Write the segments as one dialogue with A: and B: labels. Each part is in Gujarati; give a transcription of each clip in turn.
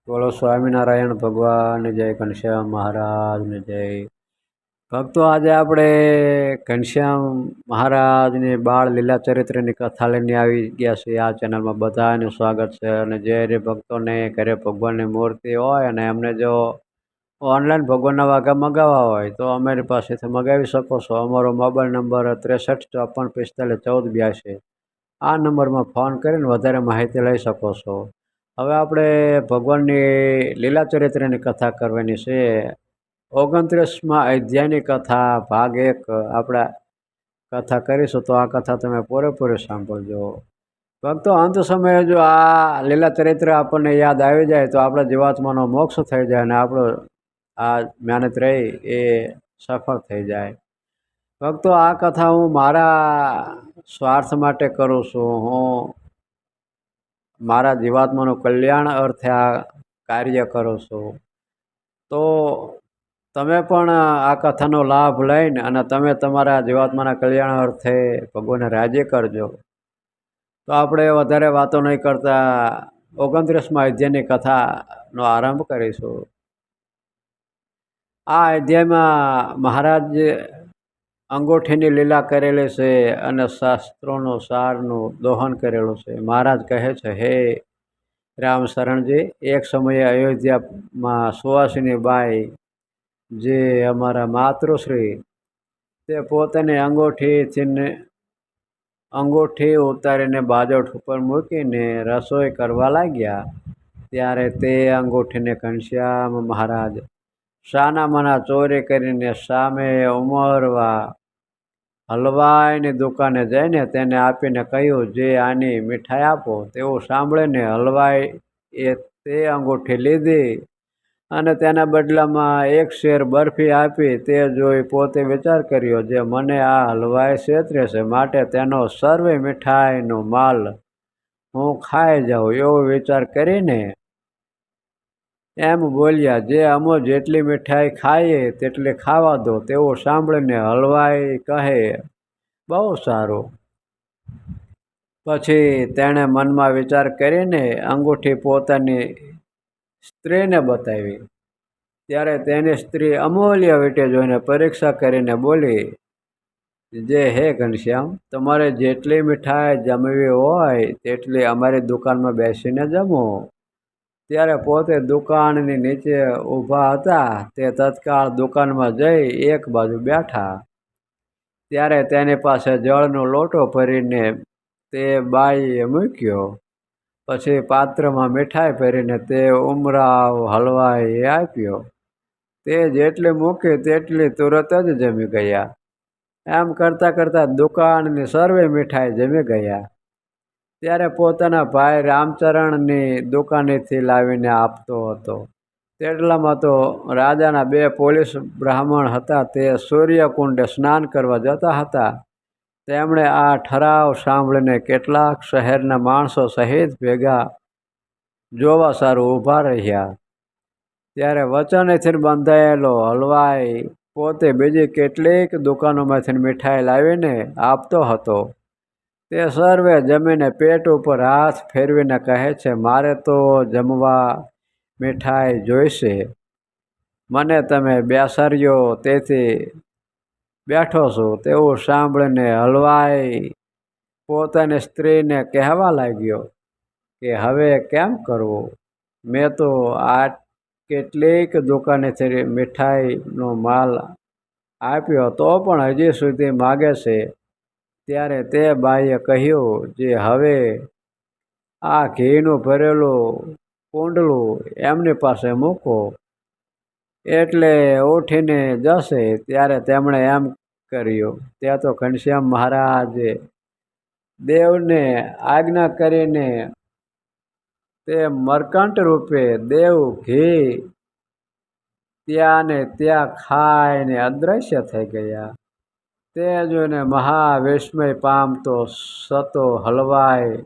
A: બોલો સ્વામિનારાયણ ભગવાન જય, ઘનશ્યામ મહારાજને જય. ભક્તો, આજે આપણે ઘનશ્યામ મહારાજની બાળ લીલા ચરિત્રની કથા લઈને આવી ગયા છીએ. આ ચેનલમાં બધાનું સ્વાગત છે. અને જે ભક્તોને ઘરે ભગવાનની મૂર્તિ હોય અને એમને જો ઓનલાઈન ભગવાનના વાઘા મગાવવા હોય તો અમારી પાસેથી મગાવી શકો છો. અમારો મોબાઈલ નંબર 63 54 45 14 82. આ નંબરમાં ફોન કરીને વધારે માહિતી લઈ શકો છો. હવે આપણે ભગવાનની લીલા ચરિત્રની કથા કરવાની છે. 29મા અધ્યાયની કથા ભાગ 1 આપણે કથા કરીશું. તો આ કથા તમે પૂરેપૂરી સાંભળજો. ભક્તો, અંત સમયે જો આ લીલા ચરિત્ર આપણને યાદ આવી જાય તો આપણા જીવાત્માનો મોક્ષ થઈ જાય અને આપણો આ મહેનત રહી એ સફળ થઈ જાય. ભક્તો, આ કથા હું મારા સ્વાર્થ માટે કરું છું. હું મારા જીવાત્માનું કલ્યાણ અર્થે આ કાર્ય કરું છું. તો તમે પણ આ કથાનો લાભ લઈને અને તમે તમારા જીવાત્માના કલ્યાણ અર્થે ભગવાનને રાજી કરજો. તો આપણે વધારે વાતો નહીં કરતા 29મા અધ્યાયની કથાનો આરંભ કરીશું. આ અધ્યાયમાં મહારાજ અંગૂઠીની લીલા કરેલી છે અને શાસ્ત્રોનું સારનું દોહન કરેલું છે. મહારાજ કહે છે, હે રામશરણજી, એક સમયે અયોધ્યામાં સુવાસિની બાઈ જે અમારા માતૃશ્રી તે પોતાની અંગૂઠી ઉતારીને બાજોઠ ઉપર મૂકીને રસોઈ કરવા લાગ્યા. ત્યારે તે અંગૂઠીને ઘનશ્યામ મહારાજ સાનામાના ચોરી કરીને સામે ઉમરવા હલવાઈની દુકાને જઈને તેને આપીને કહ્યું, જે આની મીઠાઈ આપો. તેવું સાંભળીને હલવાઈએ તે અંગૂઠી લીધી અને તેના બદલામાં 1 શેર બરફી આપી. તે જોઈ પોતે વિચાર કર્યો, જે મને આ હલવાઈ છેતરે છે, માટે તેનો સર્વે મીઠાઈનો માલ હું ખાઈ જાઉં. એવો વિચાર કરીને એમ બોલ્યા, જે અમો જેટલી મીઠાઈ ખાઈએ તેટલી ખાવા દો. તેવું સાંભળીને હલવાઈ કહે, બહુ સારું. પછી તેણે મનમાં વિચાર કરીને અંગૂઠી પોતાની સ્ત્રીને બતાવી. ત્યારે તેની સ્ત્રી અમૂલ્ય વીંટી જોઈને પરીક્ષા કરીને બોલી, જે હે ઘનશ્યામ, તમારે જેટલી મીઠાઈ જમવી હોય તેટલી અમારી દુકાનમાં બેસીને જમો. ત્યારે પોતે દુકાનની નીચે ઊભા હતા તે તત્કાળ દુકાનમાં જઈ એક બાજુ બેઠા. ત્યારે તેની પાસે જળનો લોટો ભરીને તે બાઈએ મૂક્યો. પછી પાત્રમાં મીઠાઈ ભરીને તે ઉમરાવ હલવાઈએ આપ્યો. તે જેટલી મૂકી તેટલી તુરત જ જમી ગયા. એમ કરતાં કરતાં દુકાનની સર્વે મીઠાઈ જમી ગયા. ત્યારે પોતાના ભાઈ રામચરણની દુકાનેથી લાવીને આપતો હતો. તેટલામાં તો રાજાના 2 પોલીસ બ્રાહ્મણ હતા. તે સૂર્યકુંડે સ્નાન કરવા જતા હતા. તેમણે આ ઠરાવ સાંભળીને કેટલાક શહેરના માણસો સહિત ભેગા જોવા સારું ઊભા રહ્યા. ત્યારે વચનેથી બંધાયેલો હલવાઈ પોતે બીજી કેટલીક દુકાનોમાંથી મીઠાઈ લાવીને આપતો હતો. તે સર્વે જમીને પેટ ઉપર હાથ ફેરવીને કહે છે, મારે તો જમવા મીઠાઈ જોઈશે. મને તમે બેસાડ્યો તેથી બેઠો છું. તેવું સાંભળીને હલવાઈ પોતાની સ્ત્રીને કહેવા લાગ્યો કે હવે કેમ કરવું? મેં તો આ કેટલીક દુકાનેથી મીઠાઈનો માલ આપ્યો તો પણ હજી સુધી માગે છે. ત્યારે તે બાઈએ કહ્યું, જે હવે આ ઘીનું ભરેલું કુંડલું એમની પાસે મૂકો એટલે ઉઠીને જશે. ત્યારે તેમણે એમ કર્યું. ત્યાં તો ઘનશ્યામ મહારાજે દેવને આજ્ઞા કરીને તે મરકંટ રૂપે દેવ ઘી ત્યાં ને ત્યાં ખાઈને અદ્રશ્ય થઈ ગયા. તે જોઈને મહાવિસ્મય પામતો સતો હલવાઈ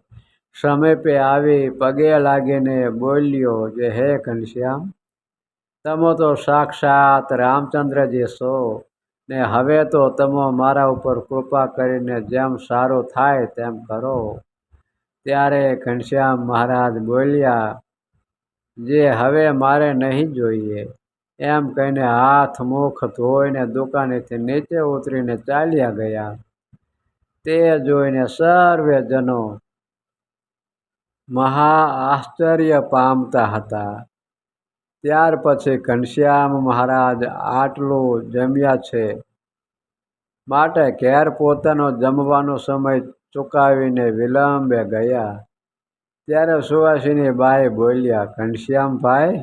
A: સમીપે આવી પગે લાગીને બોલ્યો, જે હે ઘનશ્યામ, તમે તો સાક્ષાત રામચંદ્રજી છો ને હવે તો તમે મારા ઉપર કૃપા કરીને જેમ સારું થાય તેમ કરો. ત્યારે ઘનશ્યામ મહારાજ બોલ્યા, જે હવે મારે નહીં જોઈએ. એમ કહીને હાથ મુખ ધોઈને દુકાનેથી નીચે ઉતરીને ચાલ્યા ગયા. તે જોઈને સર્વે જનો મહા આશ્ચર્ય પામતા હતા. ત્યાર પછી ઘનશ્યામ મહારાજ આટલું જમ્યા છે માટે ઘેર પોતાનો જમવાનો સમય ચૂકાવીને વિલંબે ગયા. ત્યારે સુવાસિની બાઈ બોલ્યા, ઘનશ્યામભાઈ,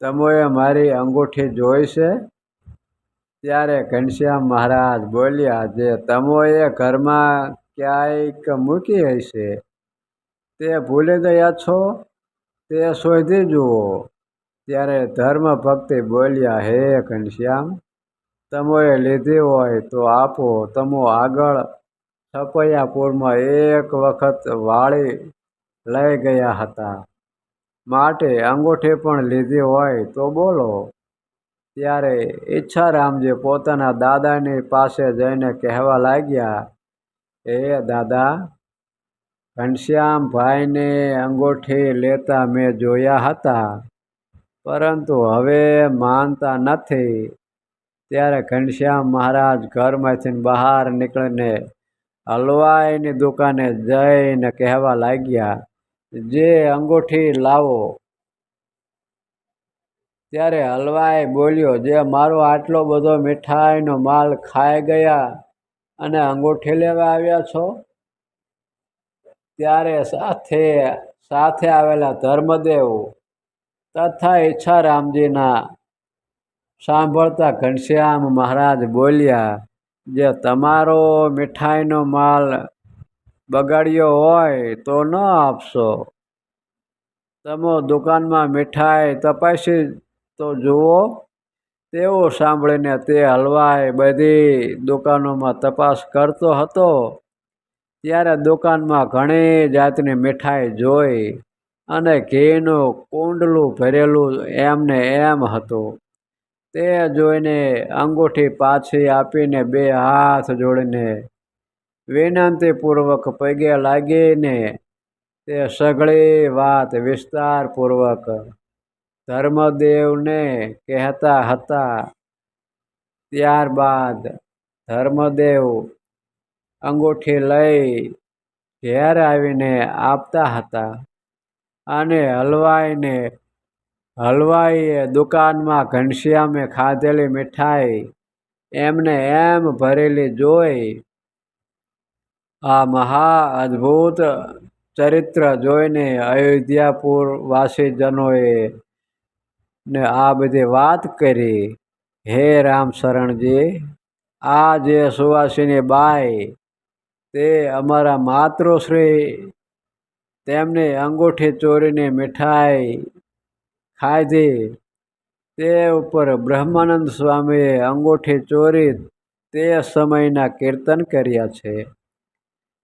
A: તમોએ મારી અંગૂઠી જોઈ છે? ત્યારે ઘનશ્યામ મહારાજ બોલ્યા, જે તમોએ ઘરમાં ક્યાંક મૂકી હશે તે ભૂલી ગયા છો, તે શોધી જુઓ. ત્યારે ધર્મ ભક્તિ બોલ્યા, હે ઘનશ્યામ, તમોએ લીધી હોય તો આપો. તમો આગળ છપૈયાપુરમાં એક વખત વાળી લઈ ગયા હતા, માટે અંગૂઠી પણ લીધી હોય તો બોલો. ત્યારે ઈચ્છારામજી પોતાના દાદાની પાસે જઈને કહેવા લાગ્યા, હે દાદા, ઘનશ્યામભાઈને અંગૂઠી લેતા મેં જોયા હતા, પરંતુ હવે માનતા નથી. ત્યારે ઘનશ્યામ મહારાજ ઘરમાંથી બહાર નીકળીને હલવાઈની દુકાને જઈને કહેવા લાગ્યા, જે અંગૂઠી લાવો. ત્યારે હલવાઈ બોલ્યો, જે મારો આટલો બધો મીઠાઈનો માલ ખાઈ ગયા અને અંગૂઠી લેવા આવ્યા છો? ત્યારે સાથે આવેલા ધર્મદેવ તથા ઈચ્છારામજીના સાંભળતા ઘનશ્યામ મહારાજ બોલ્યા, જે તમારો મીઠાઈનો માલ બગાડ્યો હોય તો ન આપશો. તમે દુકાનમાં મીઠાઈ તપાસી તો જુઓ. તેવું સાંભળીને તે હલવાઈ બધી દુકાનોમાં તપાસ કરતો હતો. ત્યારે દુકાનમાં ઘણી જાતની મીઠાઈ જોઈ અને ઘીનું કુંડલું ભરેલું એમને એમ હતું. તે જોઈને અંગૂઠી પાછી આપીને બે હાથ જોડીને વિનંતીપૂર્વક પગે લાગીને તે સઘળી વાત વિસ્તારપૂર્વક ધર્મદેવને કહેતા હતા. ત્યારબાદ ધર્મદેવ અંગૂઠી લઈ ઘેર આવીને આપતા હતા અને હલવાઈએ દુકાનમાં ઘનશ્યામે ખાધેલી મીઠાઈ એમને એમ ભરેલી જોઈ. આ મહા અદ્ભુત ચરિત્ર જોઈને અયોધ્યાપુર વાસીજનોએ ને આ બધી વાત કરી. હે રામશરણજી, આ જે સુવાસિની બાઈ તે અમારા માતૃશ્રી તેમની અંગૂઠી ચોરીને મીઠાઈ ખાધી. તે ઉપર બ્રહ્માનંદ સ્વામીએ અંગૂઠી ચોરી તે સમયના કીર્તન કર્યા છે.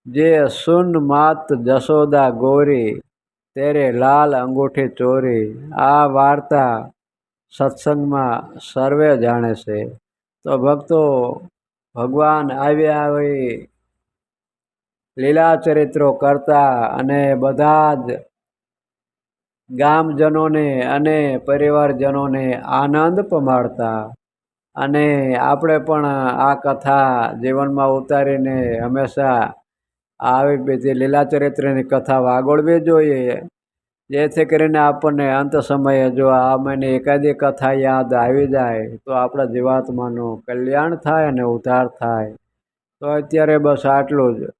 A: જે સુન માત જશોદા ગોરી તેરે લાલ અંગૂઠી ચોરી. આ વાર્તા સત્સંગમાં સર્વે જાણે છે. તો ભક્તો, ભગવાન આવી લીલા ચરિત્રો કરતા અને બધા જ ગામજનોને અને પરિવારજનોને આનંદ પમાડતા. અને આપણે પણ આ કથા જીવનમાં ઉતારીને હંમેશા આવી બધી લીલા ચરિત્રની કથા વાગોળવી જોઈએ, જેથી કરીને આપણને અંત સમયે જો આમાંની એકાદી કથા યાદ આવી જાય તો આપણા જીવાત્માનું કલ્યાણ થાય અને ઉદ્ધાર થાય. તો અત્યારે બસ આટલું જ.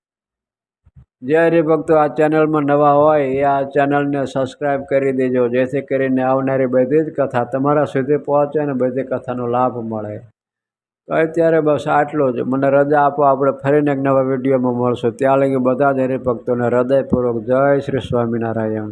A: જે હરિભક્તો આ ચેનલમાં નવા હોય એ આ ચેનલને સબસ્ક્રાઈબ કરી દેજો, જેથી કરીને આવનારી બધી જ કથા તમારા સુધી પહોંચે અને બધી કથાનો લાભ મળે. તો અત્યારે બસ આટલું જ. મને રજા આપો, આપણે ફરીને એક નવા વિડીયોમાં મળશું. ત્યાં લગી બધા જ હરિભક્તોને હૃદયપૂર્વક જય શ્રી સ્વામિનારાયણ.